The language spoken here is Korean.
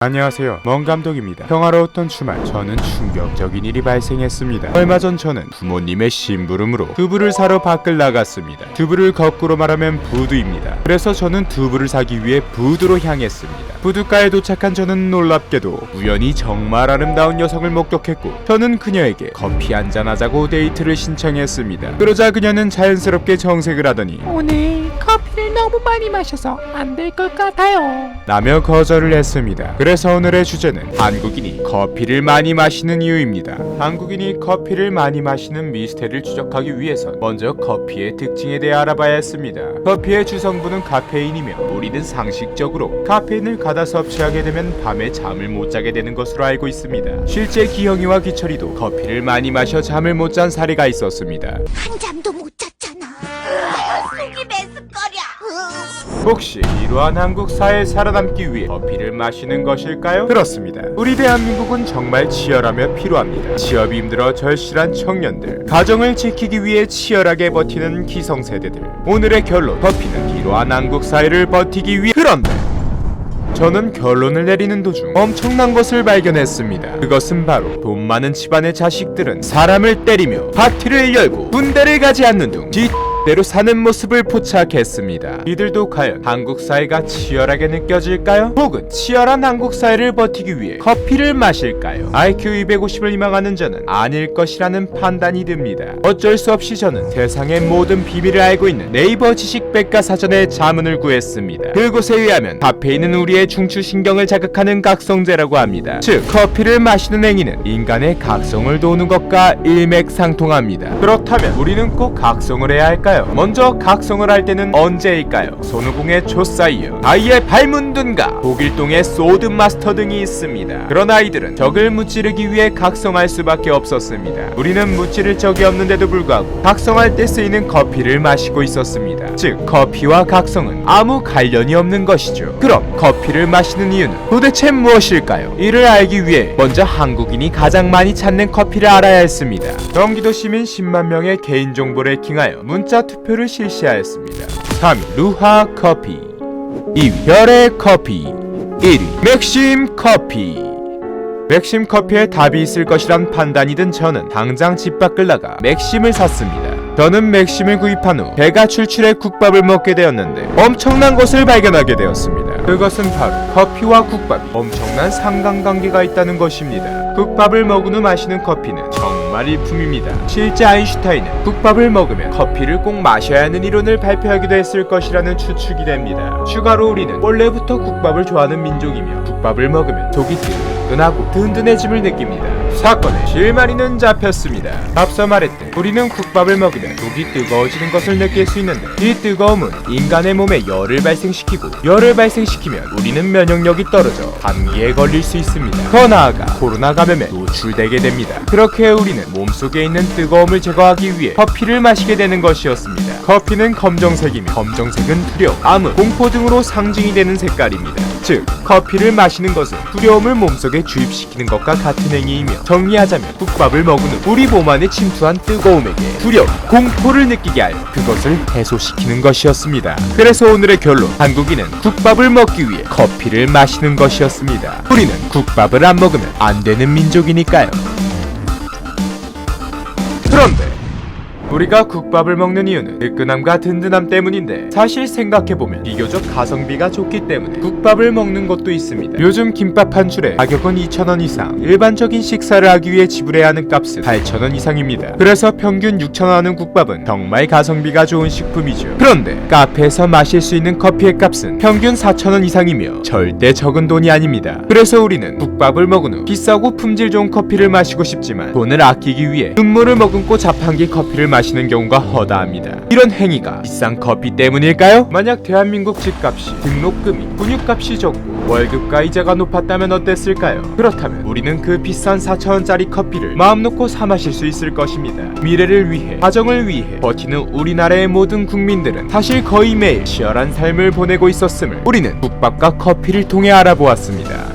안녕하세요, 멍감독입니다. 평화로웠던 주말, 저는 충격적인 일이 발생했습니다. 얼마 전 저는 부모님의 심부름으로 두부를 사러 밖을 나갔습니다. 두부를 거꾸로 말하면 부두입니다. 그래서 저는 두부를 사기 위해 부두로 향했습니다. 부두가에 도착한 저는 놀랍게도 우연히 정말 아름다운 여성을 목격했고, 저는 그녀에게 커피 한잔 하자고 데이트를 신청했습니다. 그러자 그녀는 자연스럽게 정색을 하더니 오늘 커피를 너무 많이 마셔서 안 될 것 같아요 라며 거절을 했습니다. 그래서 오늘의 주제는 한국인이 커피를 많이 마시는 이유입니다. 한국인이 커피를 많이 마시는 미스테리를 추적하기 위해선 먼저 커피의 특징에 대해 알아봐야 했습니다. 커피의 주성분은 카페인이며 우리는 상식적으로 카페인을 가다 섭취하게 되면 밤에 잠을 못 자게 되는 것으로 알고 있습니다. 실제 기영이와 기철이도 커피를 많이 마셔 잠을 못 잔 사례가 있었습니다. 한 잠도 못 잤잖아. 속이 메스꺼려. 혹시 이러한 한국 사회에 살아남기 위해 커피를 마시는 것일까요? 그렇습니다. 우리 대한민국은 정말 치열하며 필요합니다. 취업이 힘들어 절실한 청년들, 가정을 지키기 위해 치열하게 버티는 기성세대들. 오늘의 결론, 커피는 이러한 한국 사회를 버티기 위해. 그런데 저는 결론을 내리는 도중 엄청난 것을 발견했습니다. 그것은 바로 돈 많은 집안의 자식들은 사람을 때리며 파티를 열고 군대를 가지 않는 등 대로 사는 모습을 포착했습니다. 이들도 과연 한국 사회가 치열하게 느껴질까요? 혹은 치열한 한국 사회를 버티기 위해 커피를 마실까요? IQ 250을 희망하는 저는 아닐 것이라는 판단이 듭니다. 어쩔 수 없이 저는 세상의 모든 비밀을 알고 있는 네이버 지식 백과사전에 자문을 구했습니다. 그곳에 의하면 카페인은 우리의 중추신경을 자극하는 각성제라고 합니다. 즉, 커피를 마시는 행위는 인간의 각성을 도우는 것과 일맥상통합니다. 그렇다면 우리는 꼭 각성을 해야 할까요? 먼저 각성을 할 때는 언제일까요? 손오공의 조사이어, 아이의 발문둔가, 독일동의 소드마스터 등이 있습니다. 그런 아이들은 적을 무찌르기 위해 각성할 수밖에 없었습니다. 우리는 무찌를 적이 없는데도 불구하고 각성할 때 쓰이는 커피를 마시고 있었습니다. 즉, 커피와 각성은 아무 관련이 없는 것이죠. 그럼 커피를 마시는 이유는 도대체 무엇일까요? 이를 알기 위해 먼저 한국인이 가장 많이 찾는 커피를 알아야 했습니다. 경기도 시민 10만 명의 개인정보를 해킹하여 문자 투표를 실시하였습니다. 3위 루하 커피, 2위 별의 커피, 1위 맥심 커피. 맥심 커피에 답이 있을 것이란 판단이 든 저는 당장 집 밖을 나가 맥심을 샀습니다. 저는 맥심을 구입한 후 배가 출출해 국밥을 먹게 되었는데 엄청난 것을 발견하게 되었습니다. 그것은 바로 커피와 국밥이 엄청난 상관관계가 있다는 것입니다. 국밥을 먹은 후 마시는 커피는 정말 일품입니다. 실제 아인슈타인은 국밥을 먹으면 커피를 꼭 마셔야 하는 이론을 발표하기도 했을 것이라는 추측이 됩니다. 추가로 우리는 원래부터 국밥을 좋아하는 민족이며 국밥을 먹으면 속이 뜨끈하고 든든해짐을 느낍니다. 사건의 실마리는 잡혔습니다. 앞서 말했듯 우리는 국밥을 먹으면 속이 뜨거워지는 것을 느낄 수 있는데, 이 뜨거움은 인간의 몸에 열을 발생시키고, 열을 발생시키면 우리는 면역력이 떨어져 감기에 걸릴 수 있습니다. 더 나아가 코로나 감염에 노출되게 됩니다. 그렇게 우리는 몸속에 있는 뜨거움을 제거하기 위해 커피를 마시게 되는 것이었습니다. 커피는 검정색이며 검정색은 두려움, 암흑, 공포 등으로 상징이 되는 색깔입니다. 즉, 커피를 마시는 것은 두려움을 몸속에 주입시키는 것과 같은 행위이며, 정리하자면 국밥을 먹은 후 우리 몸 안에 침투한 뜨거움에게 두려움, 공포를 느끼게 하여 그것을 해소시키는 것이었습니다. 그래서 오늘의 결론, 한국인은 국밥을 먹기 위해 커피를 마시는 것이었습니다. 우리는 국밥을 안 먹으면 안 되는 민족이니까요. 그런데 우리가 국밥을 먹는 이유는 뜨끈함과 든든함 때문인데, 사실 생각해보면 비교적 가성비가 좋기 때문에 국밥을 먹는 것도 있습니다. 요즘 김밥 한 줄에 가격은 2,000원 이상, 일반적인 식사를 하기 위해 지불해야 하는 값은 8,000원 이상입니다. 그래서 평균 6,000원 하는 국밥은 정말 가성비가 좋은 식품이죠. 그런데 카페에서 마실 수 있는 커피의 값은 평균 4,000원 이상이며 절대 적은 돈이 아닙니다. 그래서 우리는 국밥을 먹은 후 비싸고 품질 좋은 커피를 마시고 싶지만 돈을 아끼기 위해 눈물을 머금고 자판기 커피를 마시는 경우가 허다합니다. 이런 행위가 비싼 커피 때문일까요? 만약 대한민국 집값이, 등록금이, 분유값이 적고 월급과 이자가 높았다면 어땠을까요? 그렇다면 우리는 그 비싼 4,000원짜리 커피를 마음 놓고 사 마실 수 있을 것입니다. 미래를 위해, 가정을 위해 버티는 우리나라의 모든 국민들은 사실 거의 매일 치열한 삶을 보내고 있었음을 우리는 국밥과 커피를 통해 알아보았습니다.